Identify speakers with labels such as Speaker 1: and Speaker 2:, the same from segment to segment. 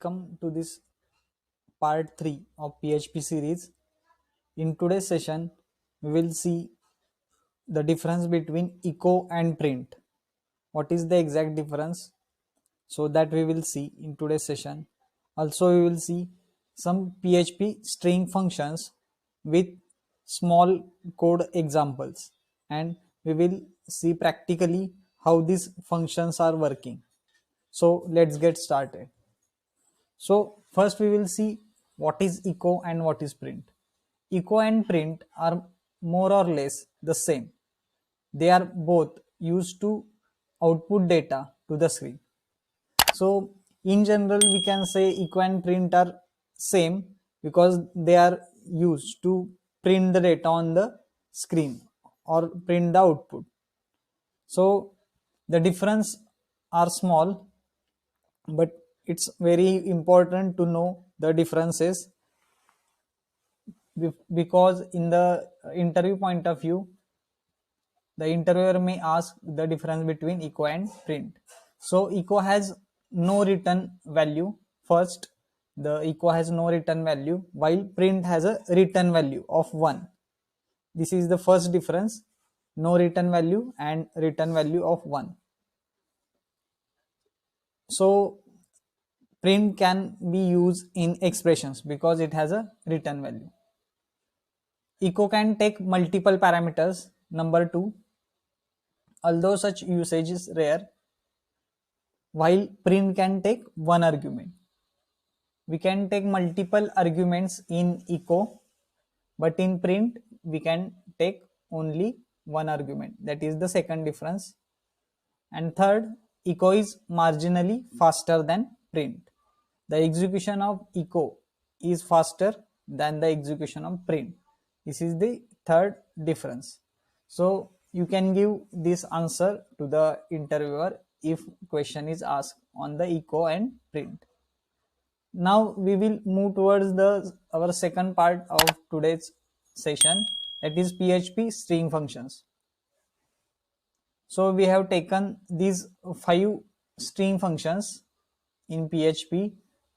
Speaker 1: welcome to this part 3 of PHP series. In today's session, we will see the difference between echo and print. What is the exact difference? So that we will see in today's session. Also, we will see some PHP string functions with small code examples, and we will see practically how these functions are working. So let's get started. So first we will see what is echo and what is print. Echo and print are more or less the same. They are both used to output data to the screen. So in general we can say echo and print are same because they are used to print the data on the screen or print the output. So the difference are small, but it's very important to know the differences because in the interview point of view, the interviewer may ask the difference between echo and print. So echo has no return value. First, the echo has no return value while print has a return value of 1. This is the first difference, no return value and return value of 1. So print can be used in expressions because it has a return value. Echo can take multiple parameters. Number 2, although such usage is rare, while print can take one argument. We can take multiple arguments in echo, but in print we can take only one argument. That is the second difference. And third, echo is marginally faster than print. The execution of echo is faster than the execution of print. This is the third difference. So you can give this answer to the interviewer if question is asked on the echo and print. Now we will move towards the our second part of today's session, that is PHP string functions. So we have taken these 5 string functions in PHP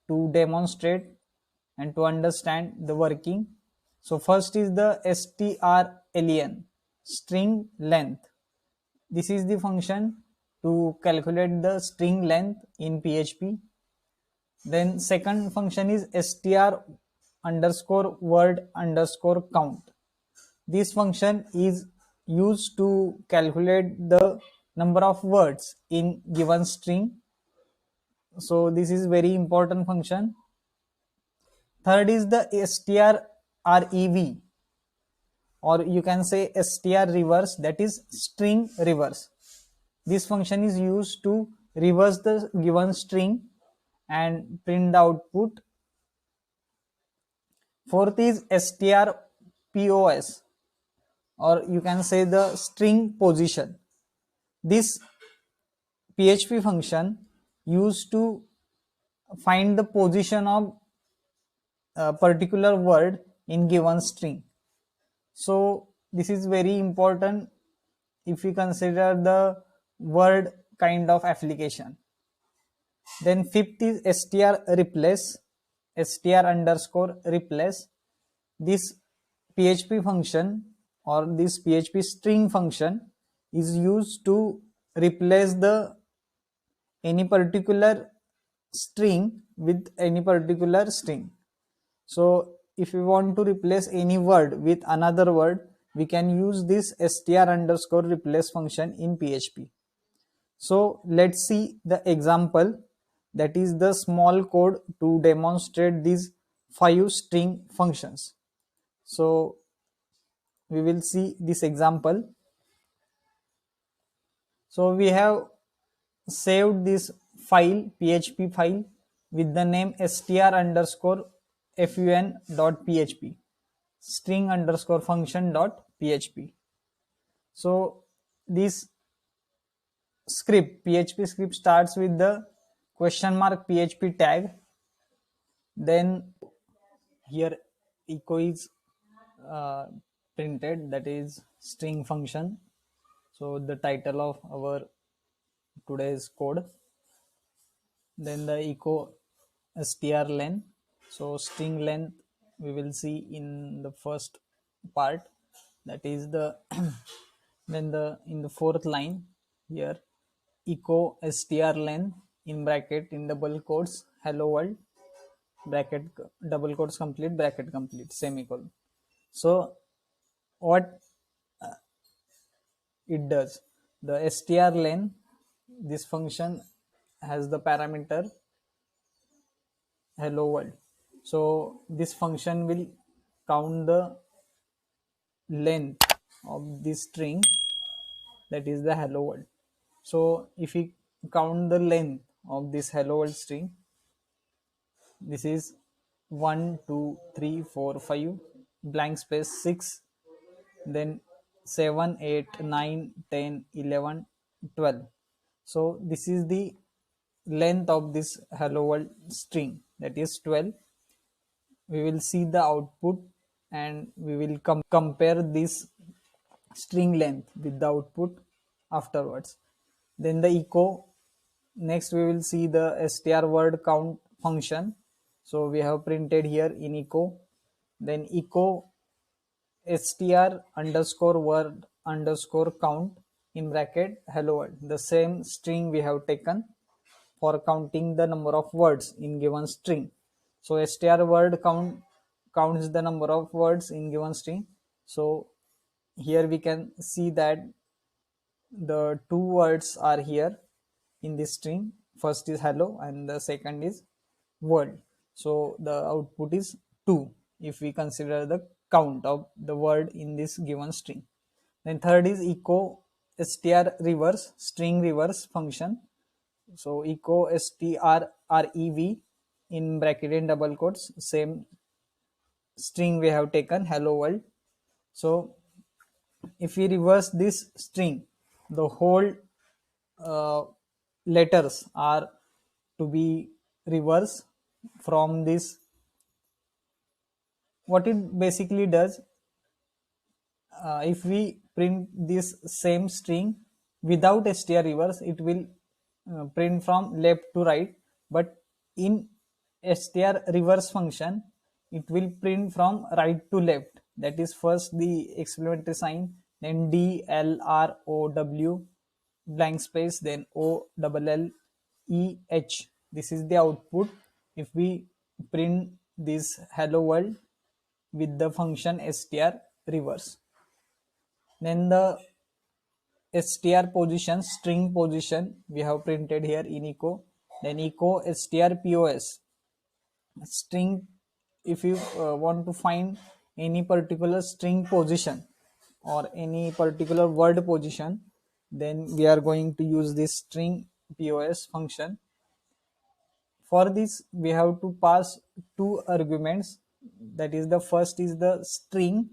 Speaker 1: to demonstrate and to understand the working. So first is the strlen, string length. This is the function to calculate the string length in PHP. Then second function is str underscore word underscore count. This function is used to calculate the number of words in given string. So this is very important function. Third is the strrev, or you can say str reverse, that is string reverse. This function is used to reverse the given string and print the output. Fourth is strpos, or you can say the string position. This PHP function used to find the position of a particular word in given string. So this is very important if we consider the word kind of application. Then fifth is str replace, str underscore replace. This PHP function or this PHP string function is used to replace the any particular string with any particular string. So if we want to replace any word with another word, we can use this str underscore replace function in PHP. So let's see the example, that is the small code to demonstrate these 5 string functions. So we will see this example. So we have saved this file, PHP file, with the name str underscore fun.php, string underscore function.php. So this script, PHP script, starts with the question mark PHP tag. Then here echo is printed, that is string function. So the title of our today's code. Then the echo strlen. So string length we will see in the first part, that is the then the in the fourth line here, echo strlen in bracket in double quotes hello world bracket double quotes complete bracket complete semicolon. So what it does, the strlen, this function has the parameter hello world. So this function will count the length of this string, that is the hello world. So if we count the length of this hello world string, this is 1 2 3 4 5 blank space 6, then 7 8 9 10 11 12. So this is the length of this hello world string, that is 12. We will see the output and we will compare this string length with the output afterwards. Then the echo, next we will see the str word count function. So we have printed here in echo, then echo str underscore word underscore count in bracket hello world, the same string we have taken for counting the number of words in given string. So str word counts the number of words in given string. So here we can see that the two words are here in this string. First is hello and the second is world. So the output is 2 if we consider the count of the word in this given string. Then third is echo str reverse string reverse function. So echo strrev in bracket and double quotes, same string we have taken hello world. So if we reverse this string, the whole uh, letters are to be reversed from this. What it basically does, if we print this same string without str reverse, it will print from left to right, but in str reverse function it will print from right to left. That is first the explanatory sign, then d l r o w blank space, then o double l e h. This is the output if we print this hello world with the function str reverse. Then the str position string position we have printed here in echo, then echo str pos string. If you want to find any particular string position or any particular word position, then we are going to use this string pos function. For this we have to pass two arguments, that is the first is the string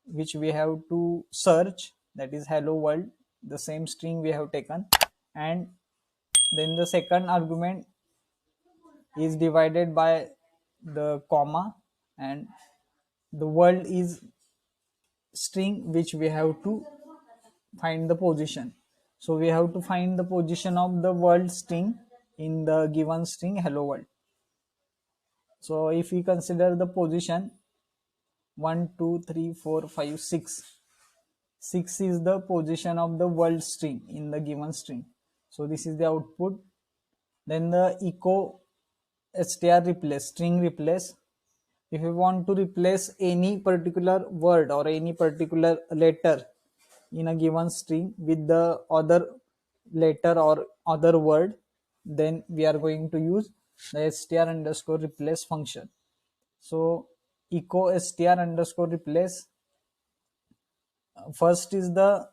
Speaker 1: which we have to search, that is hello world, the same string we have taken, and then the second argument is divided by the comma, and the world is string which we have to find the position. So we have to find the position of the world string in the given string hello world. So if we consider the position 1 2 3 4 5 6, 6 is the position of the world string in the given string. So this is the output. Then the echo str replace string replace. If you want to replace any particular word or any particular letter in a given string with the other letter or other word, then we are going to use the str underscore replace function. So echo str underscore replace, first is the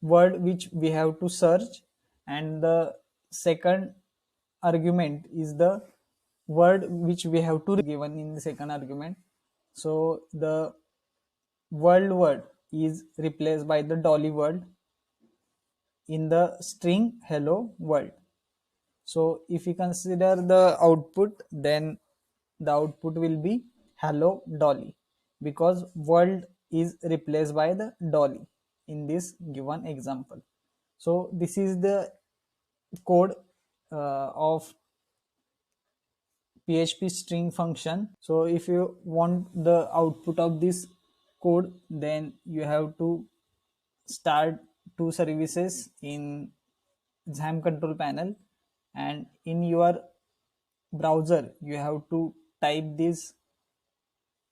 Speaker 1: word which we have to search, and the second argument is the word which we have to given in the second argument. So the world word is replaced by the dolly word in the string hello world. So if we consider the output, then the output will be hello dolly, because world is replaced by the dolly in this given example. So this is the code of PHP string function. So if you want the output of this code, then you have to start two services in XAMPP control panel, and in your browser you have to type this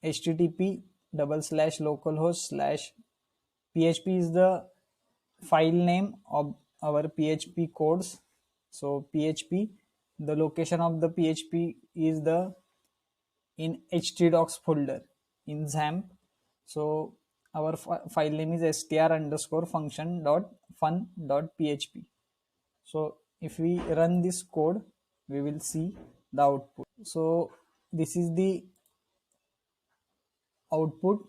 Speaker 1: http://localhost/php is the file name of our PHP codes. So PHP, the location of the PHP is the in htdocs folder in XAMPP. So our file name is str_function.fun.php. So if we run this code, we will see the output. So this is the output.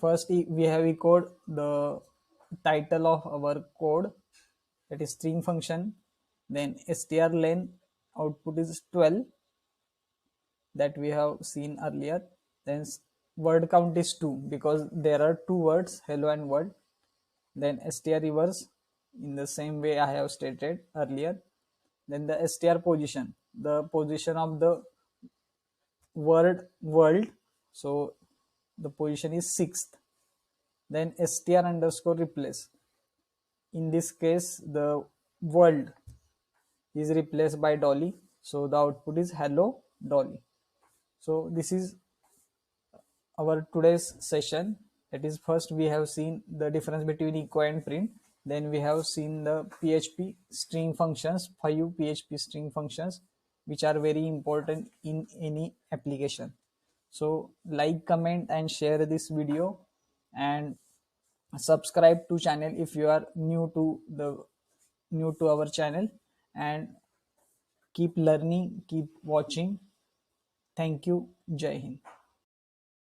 Speaker 1: First we have echoed the title of our code, that is string function. Then strlen output is 12, that we have seen earlier. Then word count is 2 because there are two words, hello and word. Then str reverse in the same way I have stated earlier. Then the str position, the position of the word world, so the position is 6th. Then str_replace, in this case the world is replaced by dolly, so the output is hello dolly. So this is our today's session. That is, first we have seen the difference between echo and print. Then we have seen the PHP string functions, 5 PHP string functions, which are very important in any application. So like, comment and share this video, and subscribe to channel if you are new to our channel, and keep learning, keep watching. Thank you. Jai Hind.